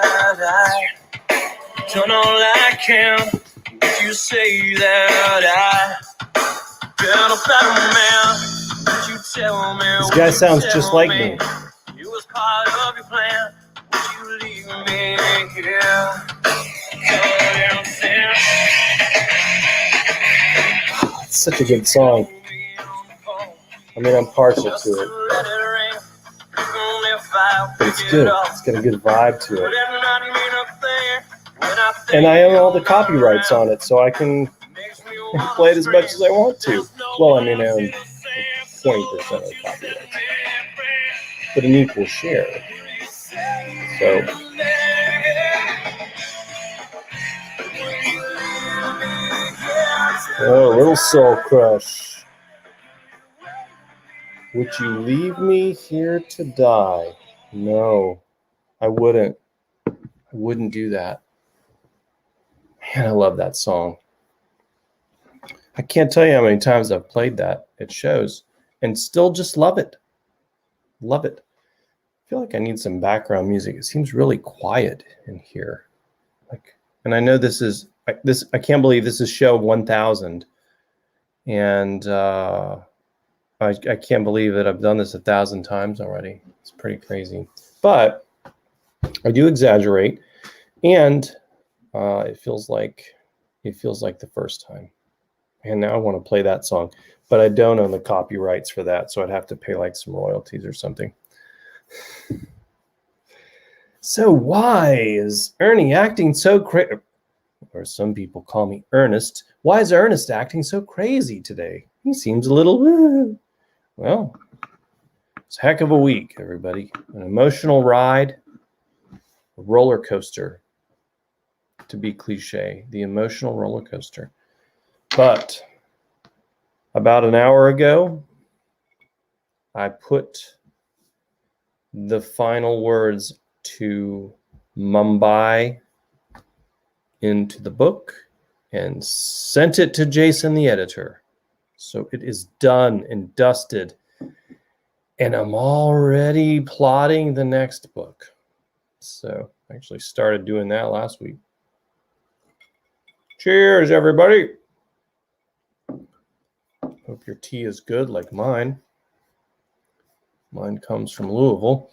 that I done all I can. Would you say that I been a better man? Would you tell me? This guy sounds just like me. It was part of your plan. Would you leave me here? It's such a good song. I mean, I'm partial to it. But it's good. It's got a good vibe to it. And I own all the copyrights on it, so I can play it as much as I want to. Well, I mean, I own 20% of the copyrights. But an equal share. So... oh, Little Soul Crush. Would you leave me here to die? No, I wouldn't. I wouldn't do that. Man, I love that song. I can't tell you how many times I've played that at shows and still just love it. Love it. I feel like I need some background music. It seems really quiet in here. And I know this is I can't believe this is show 1000, and I can't believe that I've done this 1,000 times already. It's pretty crazy, but I do exaggerate, and it feels like the first time. And now I want to play that song, but I don't own the copyrights for that, so I'd have to pay like some royalties or something. So why is Ernie acting so crazy? Or some people call me Ernest. Why is Ernest acting so crazy today? He seems a little... Well, it's a heck of a week, everybody. An emotional ride, a roller coaster, to be cliche, the emotional roller coaster. But about an hour ago, I put the final words to Mumbai into the book and sent it to Jason, the editor. So it is done and dusted, and I'm already plotting the next book. So I actually started doing that last week. Cheers, everybody. Hope your tea is good like mine. Mine comes from Louisville.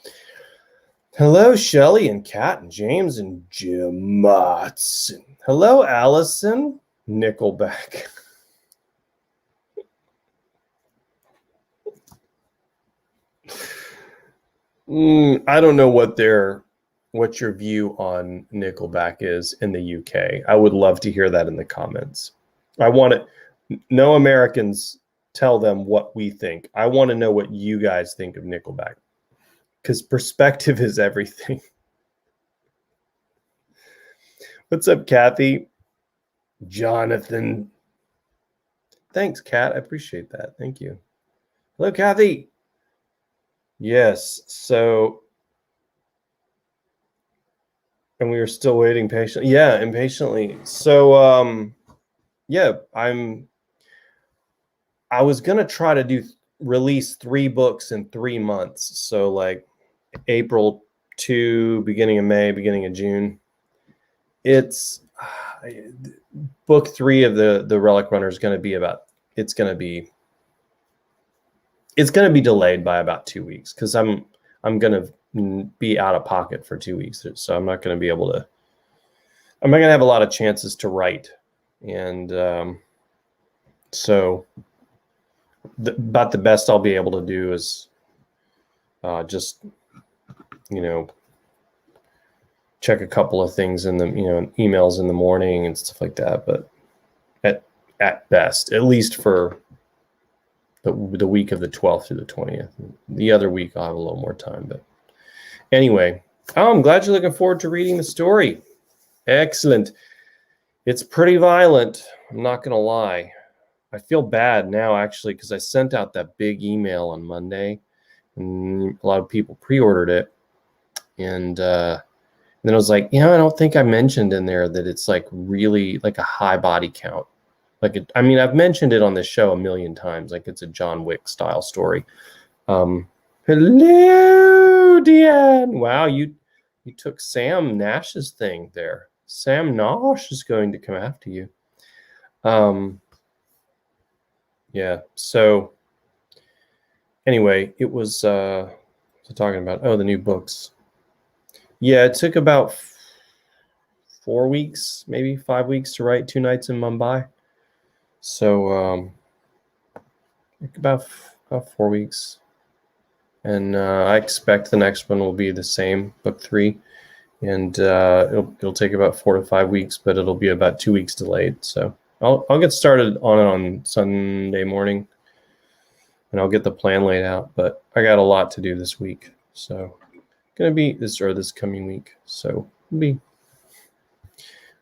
Hello, Shelley and Kat and James and Jim Motson. Hello, Allison. Nickelback. I don't know what your view on Nickelback is in the UK. I would love to hear that in the comments. No Americans tell them what we think. I want to know what you guys think of Nickelback, because perspective is everything. What's up, Kathy? Jonathan. Thanks, Kat. I appreciate that. Thank you. Hello, Kathy. Yes. So, and we are still waiting patiently. Yeah, impatiently. So, yeah, I was going to try to release 3 books in 3 months. So like April to beginning of May, beginning of June. It's book 3 of the Relic Runner is going to be it's going to be delayed by about 2 weeks, because I'm going to be out of pocket for 2 weeks. So I'm not going to have a lot of chances to write. And so about the best I'll be able to do is just, check a couple of things in the, emails in the morning and stuff like that. But at best, at least for the week of the 12th through the 20th. The other week I'll have a little more time. But anyway, I'm glad you're looking forward to reading the story. Excellent. It's pretty violent. I'm not going to lie. I feel bad now, actually, because I sent out that big email on Monday, and a lot of people pre-ordered it. And then I was like, I don't think I mentioned in there that it's like really like a high body count. I've mentioned it on this show a million times. Like it's a John Wick style story. Hello, Deanne. Wow, you You took Sam Nash's thing there. Sam Nash is going to come after you. Yeah, so anyway, it was talking about, the new books. Yeah, it took about 4 weeks, maybe 5 weeks to write 2 Nights in Mumbai. So about 4 weeks. And I expect the next one will be the same, book 3. And it'll take about 4 to 5 weeks, but it'll be about 2 weeks delayed. So I'll get started on it on Sunday morning, and I'll get the plan laid out. But I got a lot to do this week, so gonna be this coming week. So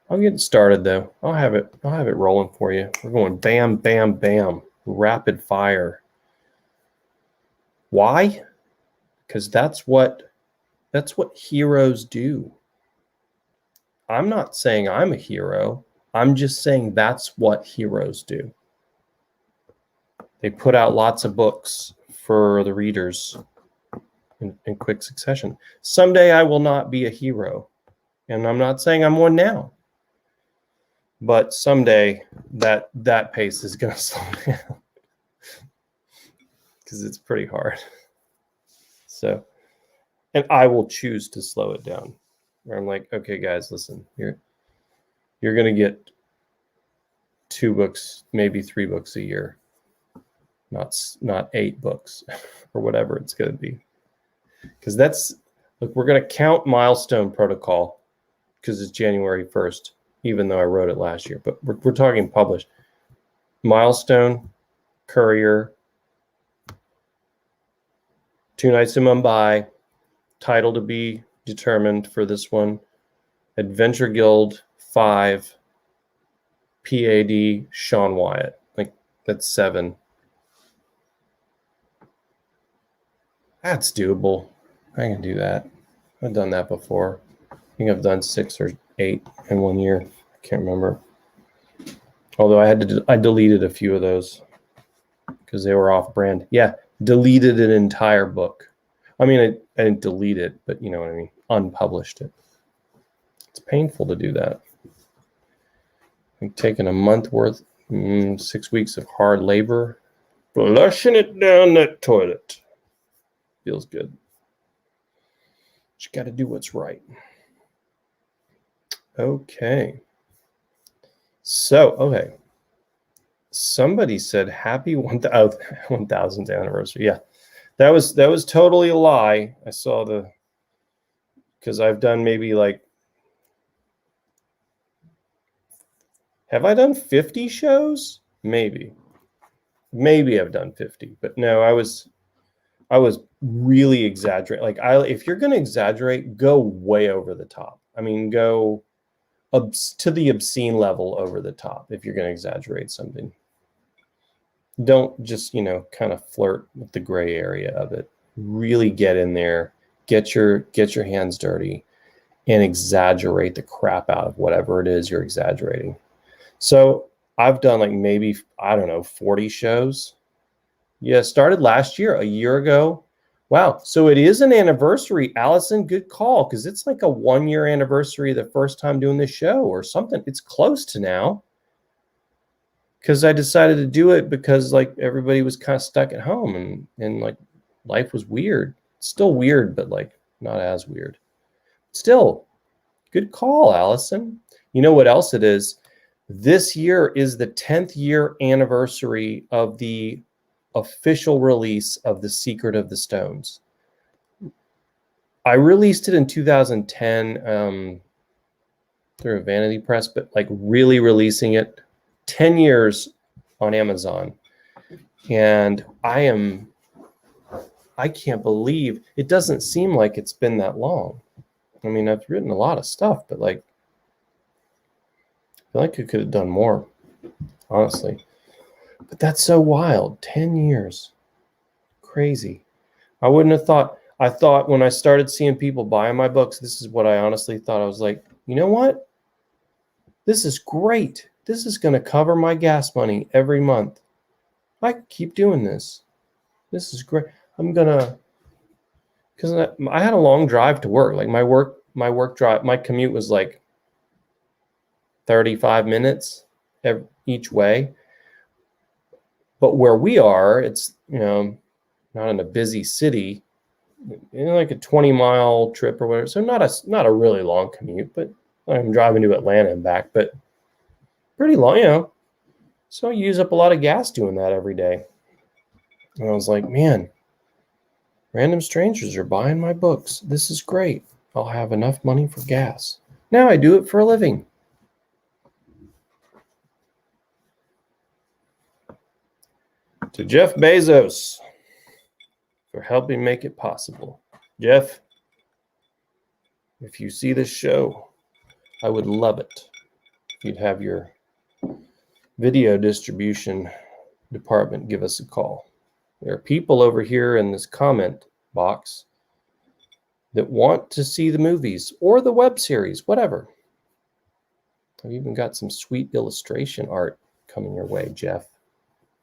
I'll get started though. I'll have it rolling for you. We're going bam, bam, bam, rapid fire. Why? Because that's what heroes do. I'm not saying I'm a hero. I'm just saying that's what heroes do. They put out lots of books for the readers in quick succession. Someday I will not be a hero, and I'm not saying I'm one now. But someday that pace is going to slow down because it's pretty hard. So, and I will choose to slow it down. Where I'm like, okay, guys, listen, you're going to get 2 books, maybe 3 books a year, not 8 books or whatever it's going to be. Because we're going to count Milestone Protocol because it's January 1st, even though I wrote it last year. But we're talking published. Milestone, Courier, 2 Nights in Mumbai, title to be determined for this one, Adventure Guild 5, PAD, Sean Wyatt. Like, that's 7. That's doable. I can do that. I've done that before. I think I've done 6 or 8 in 1 year. I can't remember. Although I deleted a few of those because they were off brand. Yeah, deleted an entire book. I mean, I didn't delete it, but you know what I mean. Unpublished it. It's painful to do that. I've taken a month worth, 6 weeks of hard labor, flushing it down that toilet. Feels good. But you got to do what's right. Okay. So, somebody said happy 1000th anniversary. Yeah, that was totally a lie. I saw because I've done maybe have I done 50 shows? Maybe I've done 50, but no, I was really exaggerating. If you're going to exaggerate, go way over the top. I mean, go to the obscene level over the top if you're going to exaggerate something. Don't just, kind of flirt with the gray area of it. Really get in there, get your hands dirty, and exaggerate the crap out of whatever it is you're exaggerating. So I've done maybe, 40 shows. Yeah, started last year, a year ago. Wow. So it is an anniversary, Allison. Good call, because it's like a 1-year anniversary of the first time doing this show or something. It's close to now. Because I decided to do it because everybody was kind of stuck at home and life was weird. It's still weird, but not as weird. Still, good call, Allison. You know what else it is? This year is the 10th year anniversary of the official release of The Secret of the Stones. I released it in 2010 through a vanity press, but really releasing it 10 years on Amazon. And I can't believe it doesn't seem like it's been that long. I mean, I've written a lot of stuff, but I feel like I could have done more, honestly. But that's so wild. 10 years. Crazy. I wouldn't have thought. I thought when I started seeing people buying my books, this is what I honestly thought. I was like, you know what? This is great. This is going to cover my gas money every month. I can keep doing this. This is great. I'm going to, because I had a long drive to work. My work my work drive, my commute was like 35 minutes each way. But where we are, it's, not in a busy city, like a 20-mile trip or whatever. So not a really long commute, but I'm driving to Atlanta and back, but pretty long, So I use up a lot of gas doing that every day. And I was like, man, random strangers are buying my books. This is great. I'll have enough money for gas. Now I do it for a living. To Jeff Bezos for helping make it possible. Jeff, if you see this show, I would love it if you'd have your video distribution department give us a call. There are people over here in this comment box that want to see the movies or the web series, whatever. I've even got some sweet illustration art coming your way, Jeff,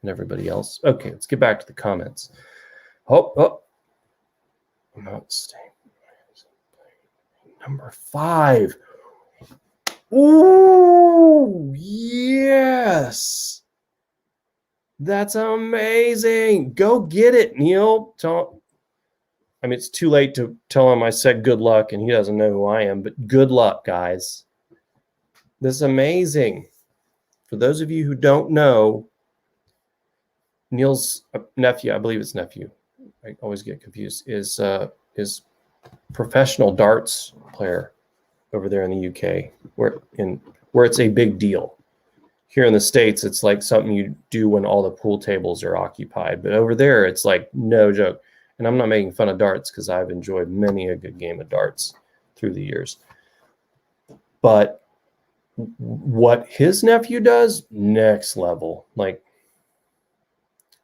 and everybody else. Okay, let's get back to the comments. Oh. I'm not staying. Number 5. Ooh, yes. That's amazing. Go get it, Neil. It's too late to tell him I said good luck, and he doesn't know who I am, but good luck, guys. This is amazing. For those of you who don't know, Neil's nephew, I believe it's nephew, I always get confused, is professional darts player over there in the UK, where it's a big deal. Here in the States, it's like something you do when all the pool tables are occupied. But over there, it's like no joke. And I'm not making fun of darts because I've enjoyed many a good game of darts through the years. But what his nephew does, next level. Like,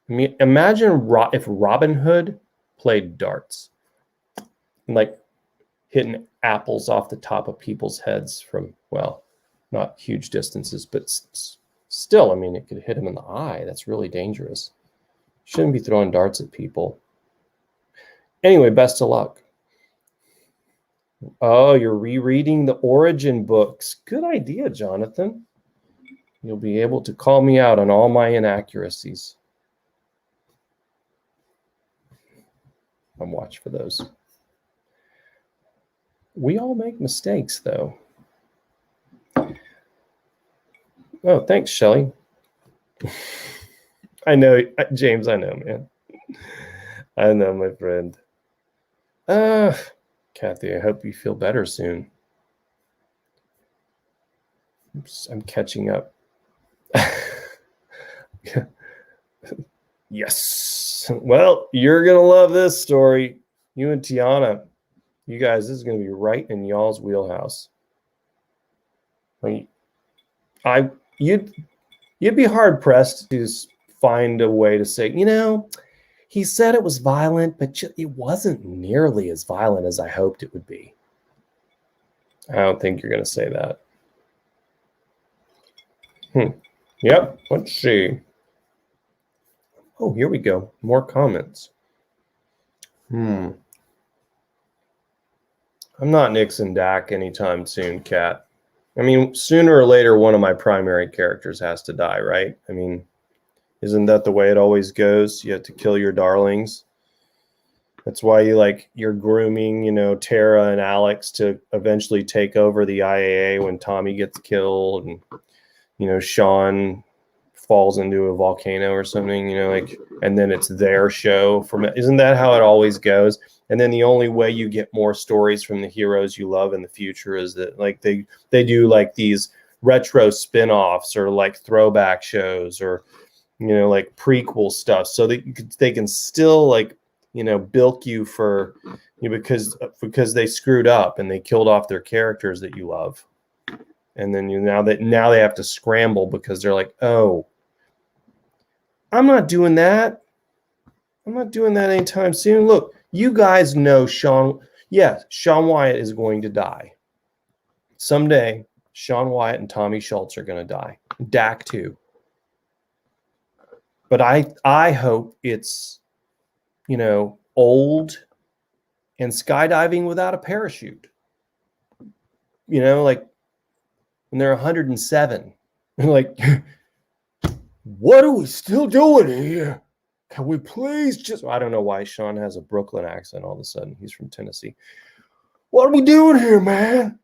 imagine if Robin Hood played darts. Like hitting apples off the top of people's heads from, well, not huge distances, but still, it could hit him in the eye. That's really dangerous. Shouldn't be throwing darts at people. Anyway, best of luck. Oh, you're rereading the Origin books. Good idea, Jonathan. You'll be able to call me out on all my inaccuracies. I'm watching for those. We all make mistakes, though. Oh, thanks, Shelley. I know, James, I know, man. I know, my friend. Kathy, I hope you feel better soon. Oops, I'm catching up. Yes. Well, you're going to love this story. You and Tiana, you guys, this is going to be right in y'all's wheelhouse. You'd be hard pressed to find a way to say, he said it was violent, but it wasn't nearly as violent as I hoped it would be. I don't think you're going to say that. Yep, let's see. Oh, here we go. More comments. I'm not Nixon Dak anytime soon, Kat. Sooner or later, one of my primary characters has to die, right? Isn't that the way it always goes? You have to kill your darlings. That's why you're grooming, Tara and Alex to eventually take over the IAA when Tommy gets killed, and Sean falls into a volcano or something, and then it's their show. Isn't that how it always goes? And then the only way you get more stories from the heroes you love in the future is that they do these retro spin-offs or throwback shows or prequel stuff, so that they can still bilk you for because they screwed up and they killed off their characters that you love. And then now they have to scramble because they're like, oh, I'm not doing that. I'm not doing that anytime soon. Look, you guys know Shaun Wyatt is going to die. Someday, Shaun Wyatt and Tommy Schultz are going to die. Dak too. But I hope it's, old and skydiving without a parachute. you know, like when they're 107. Like, what are we still doing here? Can we please just... I don't know why Sean has a Brooklyn accent all of a sudden. He's from Tennessee. What are we doing here, man?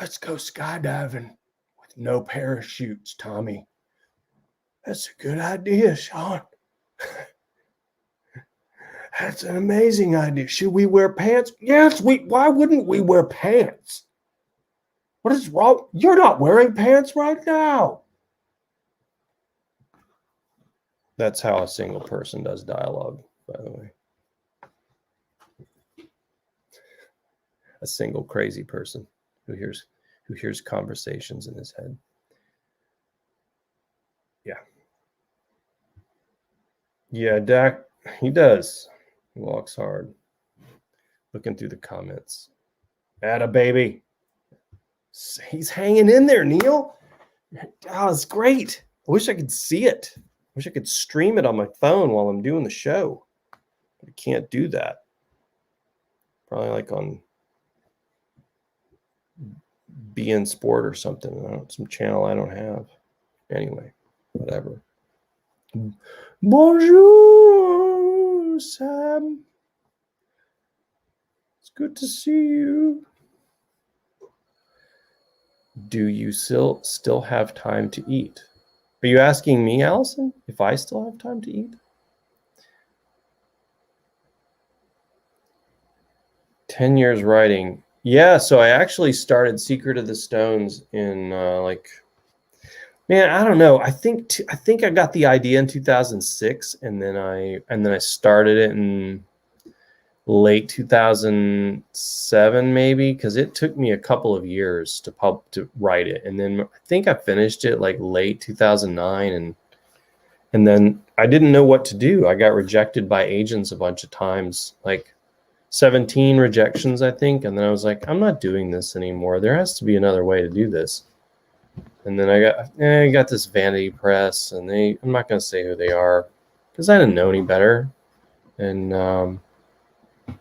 Let's go skydiving with no parachutes, Tommy. That's a good idea, Sean. That's an amazing idea. Should we wear pants? Yes, why wouldn't we wear pants? What is wrong? You're not wearing pants right now. That's how a single person does dialogue, by the way. A single crazy person who hears conversations in his head. Yeah, Dak, he does. He walks hard. Looking through the comments. Atta baby. He's hanging in there, Neil. Oh, it's great. I wish I could see it. I wish I could stream it on my phone while I'm doing the show. But I can't do that. Probably like on BN Sport or something. Some channel I don't have. Anyway, whatever. Bonjour, Sam. It's good to see you. Do you still have time to eat? Are you asking me, Allison, if I still have time to eat? 10 years writing. Yeah, so I actually started Secret of the Stones in man, I don't know. I think I got the idea in 2006, and then I started it in late 2007, maybe, because it took me a couple of years to write it, and then I think I finished it like late 2009, and then I didn't know what to do. I got rejected by agents a bunch of times, like 17 rejections, I think, and then I was like, I'm not doing this anymore. There has to be another way to do this. And then I got this vanity press, and I'm not going to say who they are because I didn't know any better. And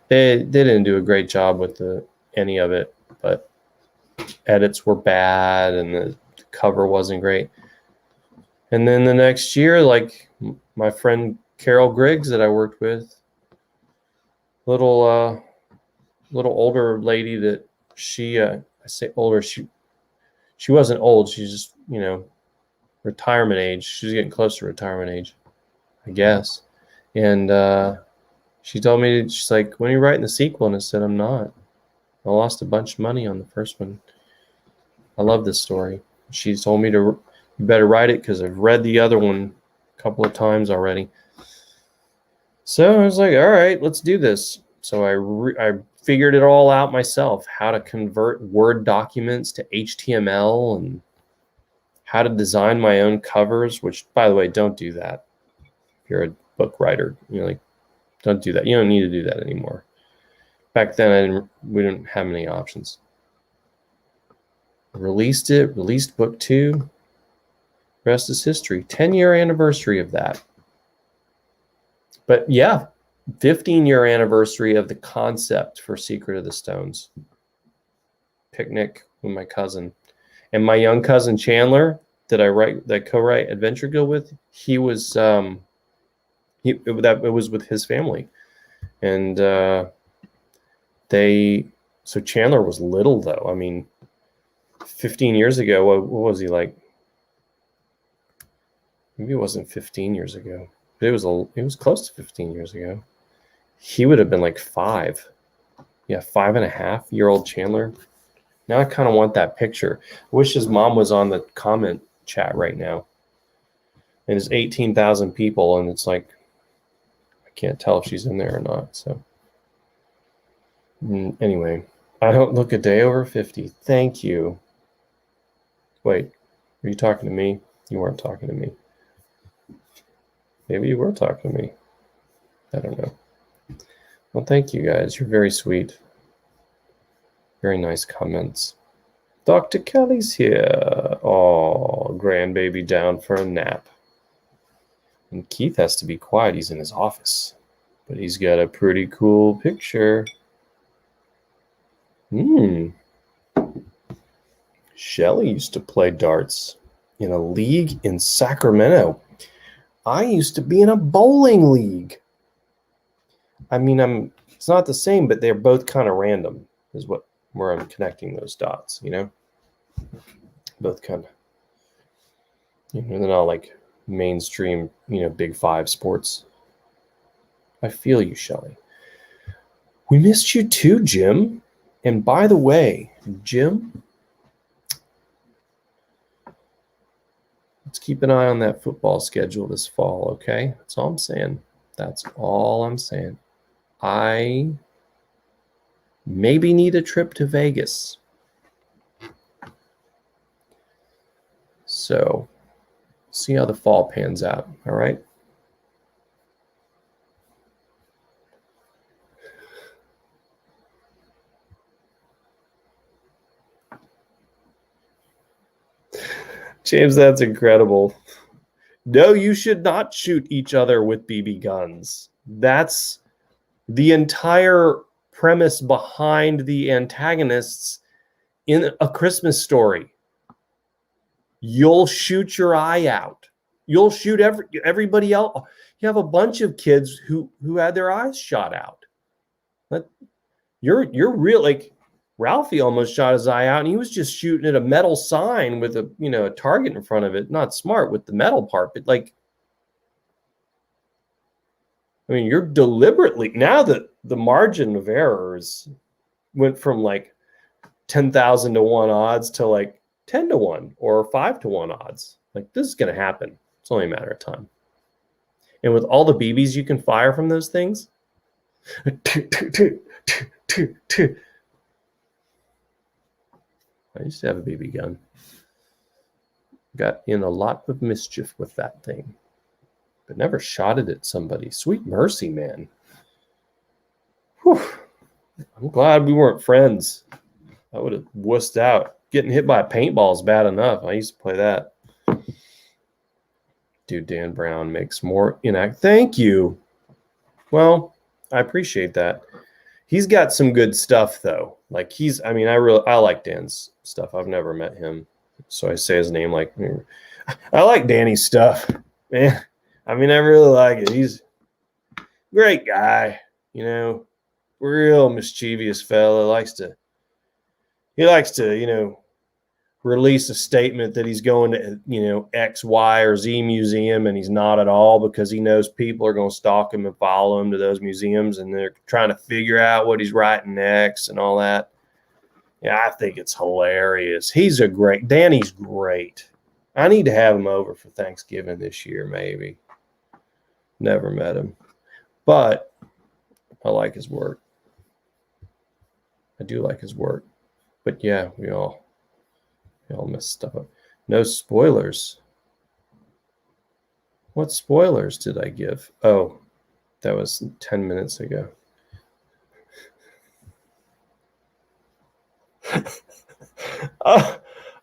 they didn't do a great job with any of it, but edits were bad and the cover wasn't great. And then the next year, like my friend Carol Griggs that I worked with, little older lady that I say older, she wasn't old. She's just, retirement age. She's getting close to retirement age, I guess. And she told me, she's like, when are you writing the sequel? And I said, I'm not. I lost a bunch of money on the first one. I love this story. She told me you better write it because I've read the other one a couple of times already. So I was like, all right, let's do this. So I figured it all out myself, how to convert Word documents to HTML and how to design my own covers, which, by the way, don't do that. If you're a book writer, don't do that. You don't need to do that anymore. Back then, we didn't have many options. Released book 2. Rest is history. 10-year anniversary of that. But yeah, 15-year anniversary of the concept for Secret of the Stones. Picnic with my cousin. And my young cousin Chandler, that co-write Adventure Guild with, it was with his family. And so Chandler was little, though. I mean, 15 years ago, what was he like? Maybe it wasn't 15 years ago. But it was close to 15 years ago. He would have been like 5. Yeah, 5.5-year-old Chandler. Now I kind of want that picture. I wish his mom was on the comment chat right now. And it's 18,000 people, and it's like, I can't tell if she's in there or not. So anyway, I don't look a day over 50. Thank you. Wait, are you talking to me? You weren't talking to me. Maybe you were talking to me. I don't know. Well, thank you guys. You're very sweet. Very nice comments. Dr. Kelly's here. Oh, grandbaby down for a nap. And Keith has to be quiet. He's in his office. But he's got a pretty cool picture. Shelley used to play darts in a league in Sacramento. I used to be in a bowling league. I mean, it's not the same, but they're both kind of random, is where I'm connecting those dots, Both kind of, they're not like mainstream, Big Five sports. I feel you, Shelley. We missed you too, Jim. And by the way, Jim, let's keep an eye on that football schedule this fall, okay? That's all I'm saying. That's all I'm saying. I maybe need a trip to Vegas. So, see how the fall pans out, all right? James, that's incredible. No, you should not shoot each other with BB guns. That's the entire premise behind the antagonists in A Christmas Story. You'll shoot your eye out. You'll shoot everybody else. You have a bunch of kids who had their eyes shot out. But you're real, like Ralphie almost shot his eye out, and he was just shooting at a metal sign with a target in front of it. Not smart with the metal part, but you're deliberately, now that the margin of errors went from 10,000 to 1 odds to 10 to 1 or 5 to 1 odds. This is going to happen. It's only a matter of time. And with all the BBs you can fire from those things, I used to have a BB gun. Got in a lot of mischief with that thing, but never shot it at somebody. Sweet mercy, man. Whew. I'm glad we weren't friends. I would have wussed out. Getting hit by a paintball is bad enough. I used to play that. Dude, Dan Brown makes more Thank you. Well, I appreciate that. He's got some good stuff though. I like Dan's stuff. I've never met him, so I say his name I like Danny's stuff, man. I really like it. He's a great guy, real mischievous fella. He likes to, release a statement that he's going to, X, Y, or Z museum, and he's not at all, because he knows people are going to stalk him and follow him to those museums, and they're trying to figure out what he's writing next and all that. Yeah, I think it's hilarious. Danny's great. I need to have him over for Thanksgiving this year, maybe. Never met him, but I like his work. I do like his work, but yeah, we all mess stuff up. No spoilers. What spoilers did I give? Oh, that was 10 minutes ago.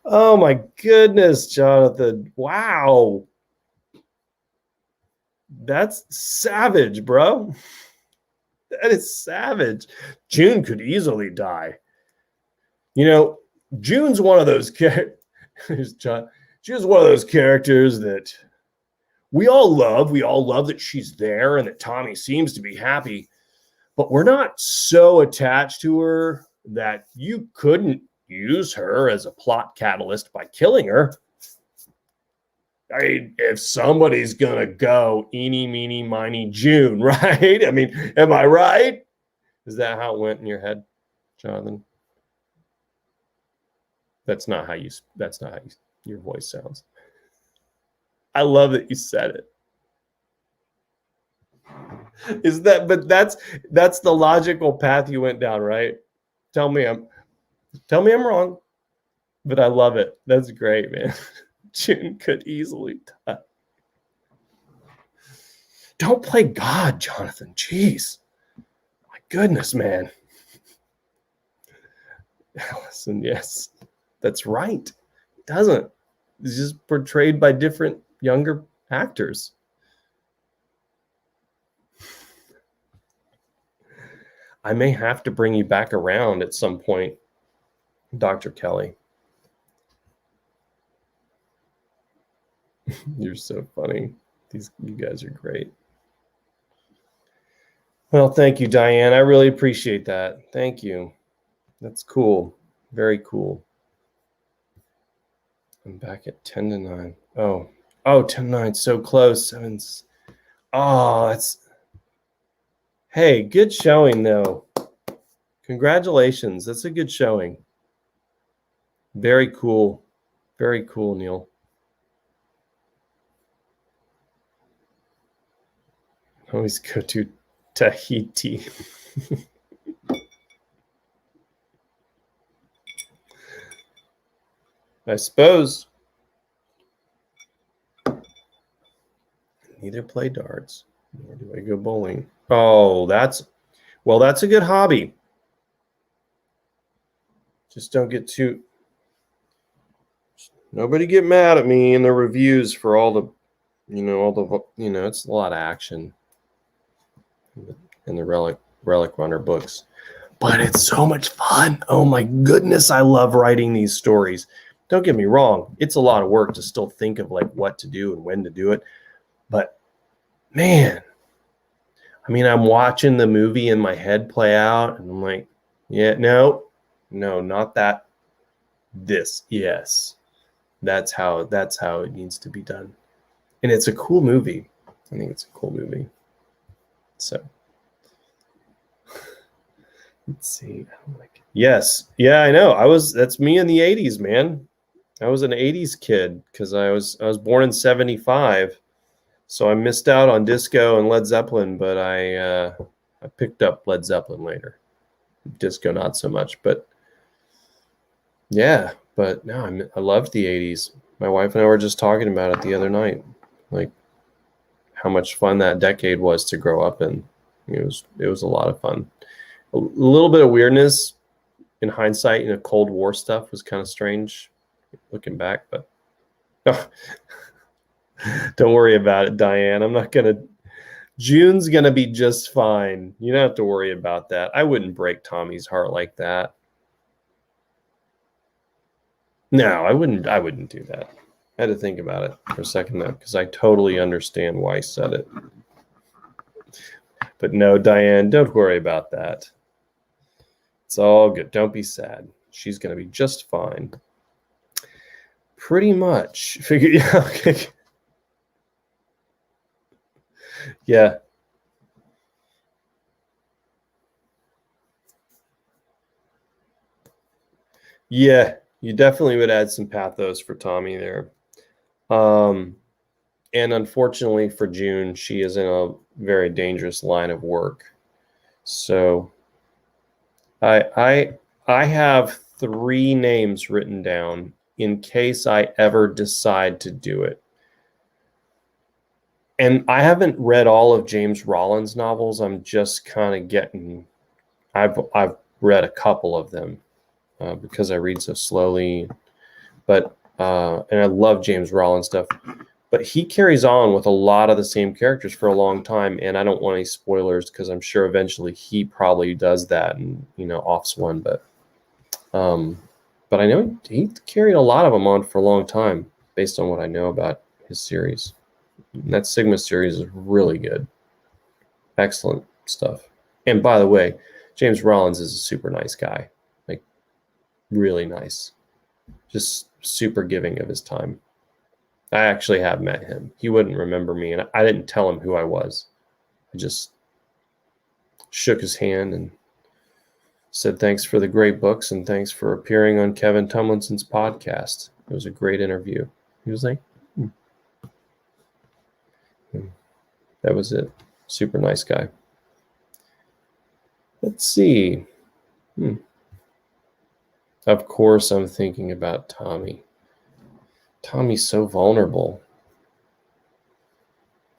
Oh my goodness, Jonathan. Wow. That's savage, bro. That is savage. June could easily die. June's one of those characters. June's one of those characters that we all love. We all love that she's there and that Tommy seems to be happy, but we're not so attached to her that you couldn't use her as a plot catalyst by killing her. If somebody's gonna go, eeny, meeny, miny, June, right? Am I right? Is that how it went in your head, Jonathan? That's not how your voice sounds. I love that you said it. But that's the logical path you went down, right? Tell me I'm wrong, but I love it. That's great, man. June could easily die. Don't play God, Jonathan. Jeez. My goodness, man. Allison, yes. That's right. It doesn't. It's just portrayed by different younger actors. I may have to bring you back around at some point, Dr. Kelly. You're so funny. You guys are great. Well, thank you, Diane. I really appreciate that. Thank you. That's cool. Very cool. I'm back at 10 to 9. Oh, 10 to 9. So close. That's. Hey, good showing, though. Congratulations. That's a good showing. Very cool. Very cool, Neil. Always go to Tahiti. I suppose. Neither play darts, nor do I go bowling. Oh, that's a good hobby. Just don't get too. Nobody get mad at me in the reviews for all the, it's a lot of action in the Relic Runner books. But it's so much fun. Oh my goodness, I love writing these stories. Don't get me wrong. It's a lot of work to still think of like what to do and when to do it. But man, I mean, I'm watching the movie in my head play out and I'm like, yeah, no, not that. This, yes. That's how it needs to be done. And it's a cool movie. I think it's a cool movie. So let's see. Yes. Yeah, I know. That's me in the 80s, man. I was an 80s kid because I was born in 75. So I missed out on disco and Led Zeppelin, but I picked up Led Zeppelin later. Disco not so much, but yeah, but no, I loved the 80s. My wife and I were just talking about it the other night, like how much fun that decade was to grow up in. It was a lot of fun. A little bit of weirdness in hindsight, Cold War stuff was kind of strange looking back, but don't worry about it, Diane. June's gonna be just fine. You don't have to worry about that. I wouldn't break Tommy's heart like that. No, I wouldn't do that. I had to think about it for a second though, because I totally understand why I said it. But no, Diane, don't worry about that. It's all good. Don't be sad. She's gonna be just fine. Pretty much. Okay. Yeah. Yeah, you definitely would add some pathos for Tommy there. And unfortunately for June, she is in a very dangerous line of work. So I have 3 names written down in case I ever decide to do it. And I haven't read all of James Rollins' novels. I'm just kind of getting. I've read a couple of them because I read so slowly. But and I love James Rollins stuff. But he carries on with a lot of the same characters for a long time, and I don't want any spoilers because I'm sure eventually he probably does that and offs one. But I know he carried a lot of them on for a long time based on what I know about his series. And that Sigma series is really good. Excellent stuff. And by the way, James Rollins is a super nice guy. Like, really nice. Just super giving of his time. I actually have met him. He wouldn't remember me, and I didn't tell him who I was. I just shook his hand and said thanks for the great books and thanks for appearing on Kevin Tumlinson's podcast. It was a great interview. He was like, That was it. Super nice guy. Let's see. Of course, I'm thinking about Tommy. Tommy's so vulnerable.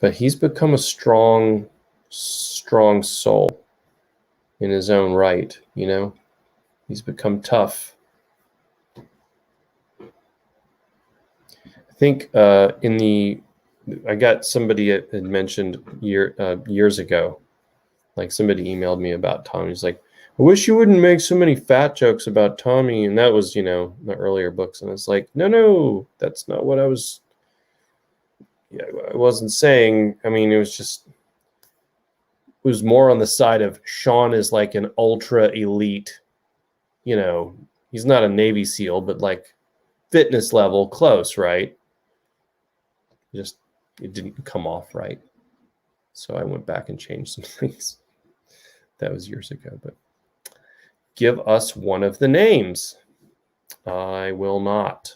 But he's become a strong soul in his own right, He's become tough. I think I got somebody had mentioned years ago Like somebody emailed me about Tommy. He's like, I wish you wouldn't make so many fat jokes about Tommy. And that was, the earlier books. And it's like, no, that's not what I was. Yeah, I wasn't saying. I mean, it was more on the side of Sean is like an ultra elite, he's not a Navy SEAL, but like fitness level close, right? Just, it didn't come off right. So I went back and changed some things. That was years ago, but give us one of the names. I will not.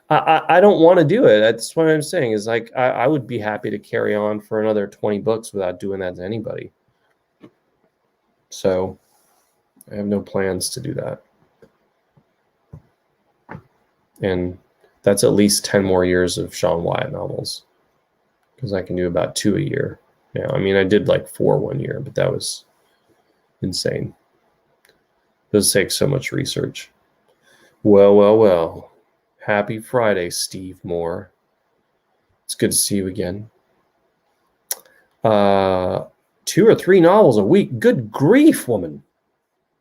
I don't want to do it. That's what I'm saying is like, I would be happy to carry on for another 20 books without doing that to anybody. So I have no plans to do that. And that's at least 10 more years of Sean Wyatt novels, because I can do about 2 a year now. I mean, I did like 4 one year, but that was insane. Those take so much research. Well. Happy Friday, Steve Moore. It's good to see you again. 2 or 3 novels a week. Good grief, woman.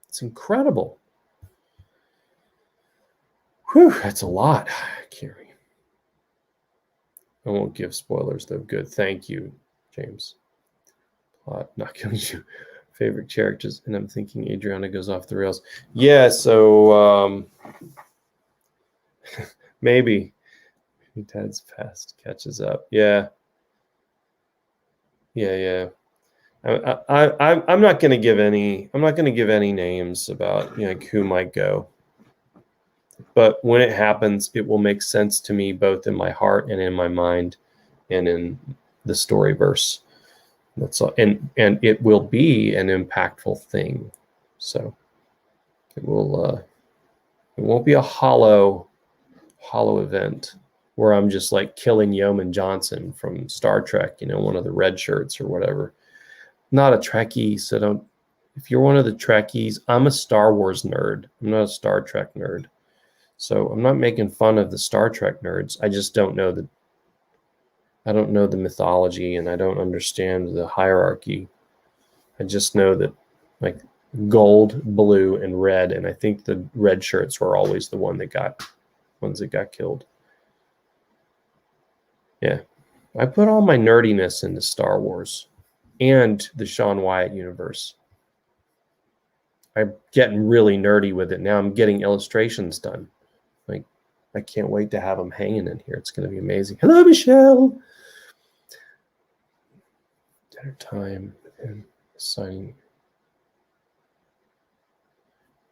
It's incredible. Whew, that's a lot, Carrie. I won't give spoilers, though. Good. Thank you, James. Not killing you. Favorite characters, and I'm thinking Adriana goes off the rails. Yeah, so maybe Dad's past catches up. Yeah. I'm not going to give any. I'm not going to give any names about like who might go. But when it happens, it will make sense to me both in my heart and in my mind, and in the story verse. That's all, and it will be an impactful thing. So it will. It won't be a hollow event where I'm just like killing Yeoman Johnson from Star Trek, one of the red shirts or whatever. Not a Trekkie, so don't. If you're one of the Trekkies, I'm a Star Wars nerd. I'm not a Star Trek nerd. So I'm not making fun of the Star Trek nerds. I just don't know the mythology, and I don't understand the hierarchy. I just know that like gold, blue, and red, and I think the red shirts were always the ones that got killed. Yeah. I put all my nerdiness into Star Wars and the Sean Wyatt universe. I'm getting really nerdy with it now. I'm getting illustrations done. Like, I can't wait to have them hanging in here. It's going to be amazing. Hello, Michelle. Dinner time and signing.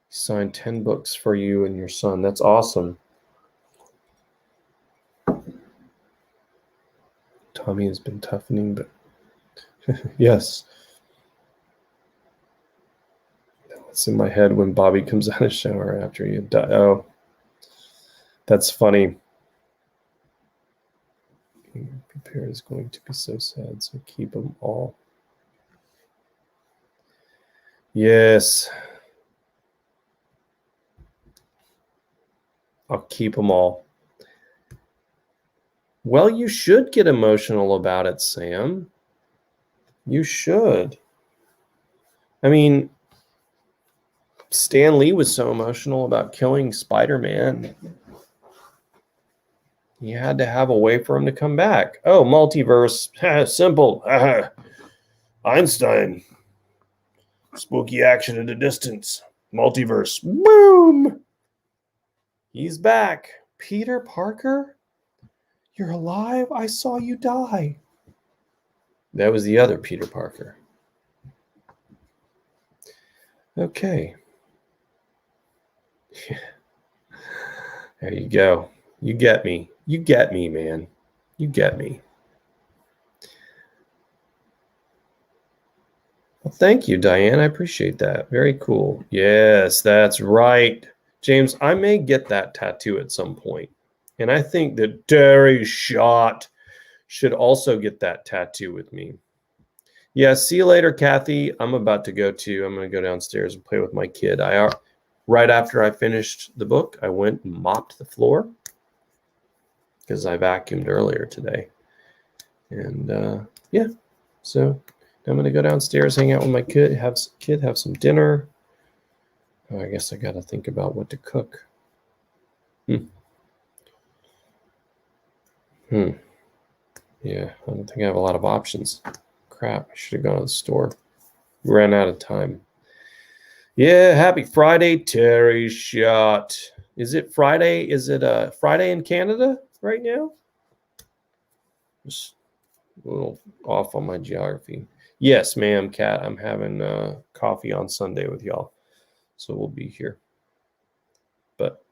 Signed 10 books for you and your son. That's awesome. Tommy has been toughening, but yes. It's in my head when Bobby comes out of the shower after you die. Oh, that's funny. Being prepared is going to be so sad, so keep them all. Yes. I'll keep them all. Well, you should get emotional about it, Sam. You should. I mean, Stan Lee was so emotional about killing Spider-Man. You had to have a way for him to come back. Oh, multiverse. Simple. Einstein. Spooky action at a distance. Multiverse. Boom! He's back. Peter Parker? You're alive? I saw you die. That was the other Peter Parker. Okay. There you go. You get me. You get me, man. You get me. Well, thank you, Diane. I appreciate that. Very cool. Yes, that's right. James, I may get that tattoo at some point. And I think that Terry Schott should also get that tattoo with me. Yeah, see you later, Kathy. I'm about to go to, I'm going to go downstairs and play with my kid. Right after I finished the book, I went and mopped the floor because I vacuumed earlier today. And yeah, so I'm gonna go downstairs, hang out with my kid, have some dinner. Oh, I guess I gotta think about what to cook. Yeah, I don't think I have a lot of options. Crap, I should have gone to the store. Ran out of time. Yeah, happy Friday, Terry Shot. Is it Friday? Is it Friday in Canada right now? Just a little off on my geography. Yes, ma'am, Kat. I'm having coffee on Sunday with y'all. So we'll be here. But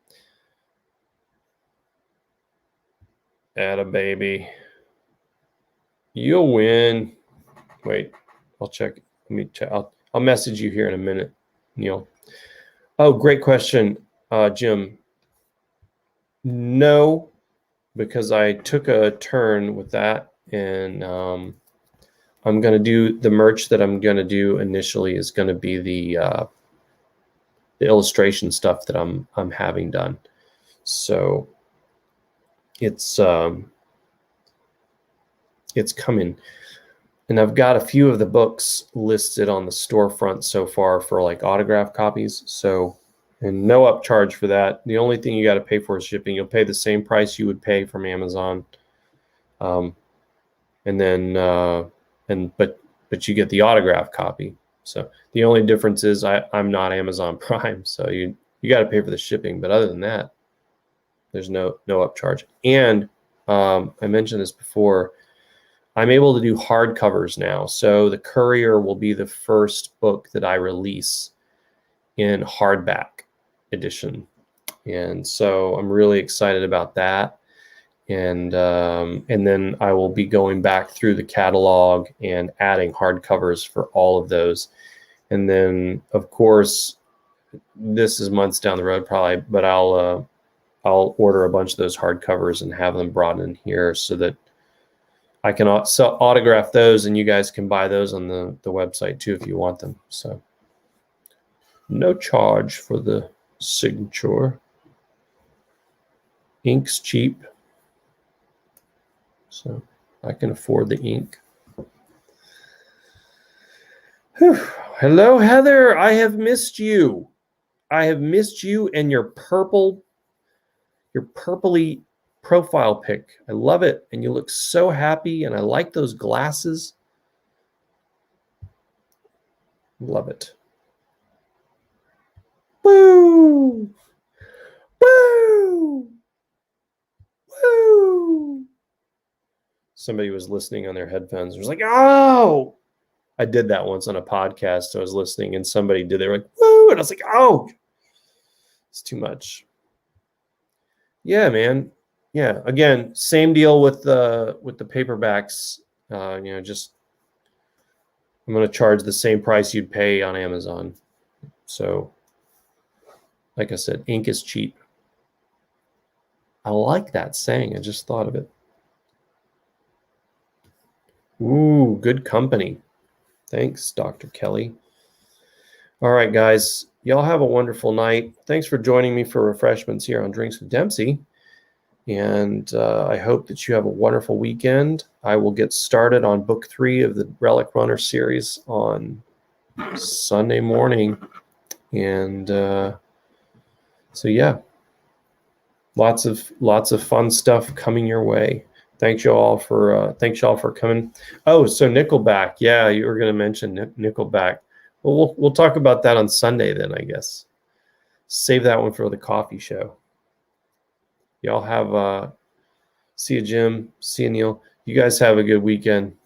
atta baby. You'll win. Wait, I'll check. Let me check. I'll message you here in a minute, Neil. Oh, great question, Jim. No, because I took a turn with that, and I'm going to do the merch that I'm going to do initially is going to be the illustration stuff that I'm having done. So it's coming. And I've got a few of the books listed on the storefront so far for like autograph copies. So, and no upcharge for that. The only thing you got to pay for is shipping. You'll pay the same price you would pay from Amazon. And then, but you get the autograph copy. So the only difference is I'm not Amazon Prime. So you got to pay for the shipping. But other than that, there's no upcharge. And I mentioned this before. I'm able to do hardcovers now. So the Courier will be the first book that I release in hardback edition. And so I'm really excited about that. And then I will be going back through the catalog and adding hardcovers for all of those. And then, of course, this is months down the road probably, but I'll order a bunch of those hardcovers and have them brought in here so that I can autograph those, and you guys can buy those on the website too if you want them. So no charge for the signature. Ink's cheap, so I can afford the ink. Whew. Hello, Heather. I have missed you. I have missed you and your purpley profile pic. I love it, and you look so happy, and I like those glasses. Love it. Woo! Woo! Woo! Somebody was listening on their headphones and was like, oh! I did that once on a podcast. I was listening, and somebody did. They were like, woo! And I was like, oh! It's too much. Yeah, man. Yeah, again, same deal with the paperbacks. Just I'm going to charge the same price you'd pay on Amazon. So, like I said, ink is cheap. I like that saying. I just thought of it. Ooh, good company. Thanks, Dr. Kelly. All right, guys. Y'all have a wonderful night. Thanks for joining me for refreshments here on Drinks with Dempsey. And I hope that you have a wonderful weekend. I will get started on book 3 of the Relic Runner series on Sunday morning. And so yeah, lots of fun stuff coming your way. Thanks y'all for coming. Oh, so Nickelback. Yeah, you were going to mention Nickelback. Well, we'll talk about that on Sunday then, I guess. Save that one for the coffee show. Y'all have see you, Jim. See you, Neil. You guys have a good weekend.